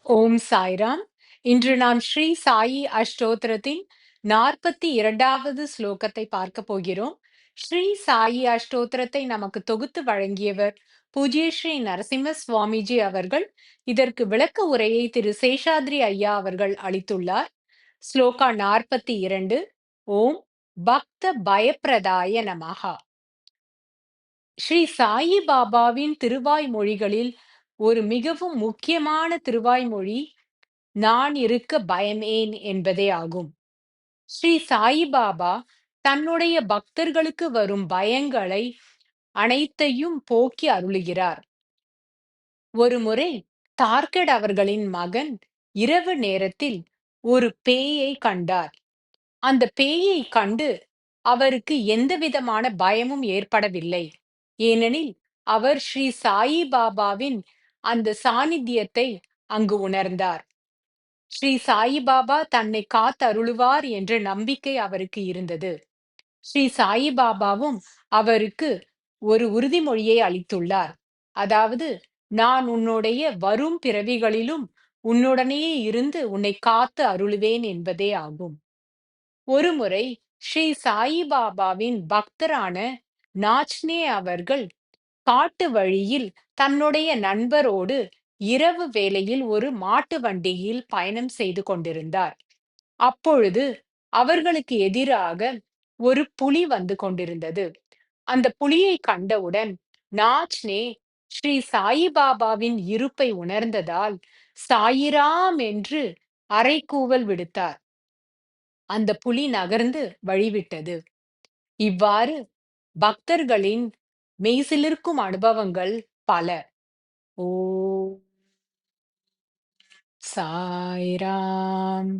ஓம் சாய்ராம். இன்று நாம் ஸ்ரீ சாயி அஷ்டோத்திரத்தின் 42வது ஸ்லோகத்தை பார்க்க போகிறோம். ஸ்ரீ சாயி அஷ்டோத்திரத்தை நமக்கு தொகுத்து வழங்கியவர் பூஜ்ய ஸ்ரீ நரசிம்ம சுவாமிஜி அவர்கள். இதற்கு விளக்க உரையை திரு சேஷாத்ரி ஐயா அவர்கள் அளித்துள்ளார். ஸ்லோகா 42. ஓம் பக்த பயப்பிரதாய நமஹா. ஸ்ரீ சாயி பாபாவின் திருவாய்மொழிகளில் ஒரு மிகவும் முக்கியமான திருவாய்மொழி நான் இருக்க பயமேன் என்பதே ஆகும். ஸ்ரீ சாயிபாபா தன்னுடைய பக்தர்களுக்கு வரும் பயங்களை அனைத்தையும் போக்கி அருளுகிறார். ஒருமுறை டார்கெட் அவர்களின் மகன் இரவு நேரத்தில் ஒரு பேயை கண்டார். அந்த பேயை கண்டு அவருக்கு எந்தவிதமான பயமும் ஏற்படவில்லை. ஏனெனில் அவர் ஸ்ரீ சாயிபாபாவின் அந்த சாநித்தியத்தை அங்கு உணர்ந்தார். ஸ்ரீ சாயிபாபா தன்னை காத்தருளுவார் என்ற நம்பிக்கை அவருக்கு இருந்தது. ஸ்ரீ சாயிபாபாவும் அவருக்கு ஒரு உறுதிமொழியை அளித்துள்ளார். அதாவது, நான் உன்னுடைய வரும் பிறவிகளிலும் உன்னுடனேயே இருந்து உன்னை காத்து அருளுவேன் என்பதே ஆகும். ஒருமுறை ஸ்ரீ சாயிபாபாவின் பக்தரான நாச்னே அவர்கள் காட்டு வழியில் தன்னுடைய நண்பரோடு இரவு வேளையில் ஒரு மாட்டு வண்டியில் பயணம் செய்து கொண்டிருந்தார். அப்பொழுது அவர்களுக்கு எதிராக ஒரு புலி வந்து கொண்டிருந்தது. அந்த புலியை கண்டவுடன் நாச்னே ஸ்ரீ சாயிபாபாவின் இருப்பை உணர்ந்ததால் சாயிராம் என்று அறைகூவல் விடுத்தார். அந்த புலி நகர்ந்து வழிவிட்டது. இவ்வாறு பக்தர்களின் மெய்சிலிர்க்கும் அனுபவங்கள் பல. ஓ சாய்ராம்.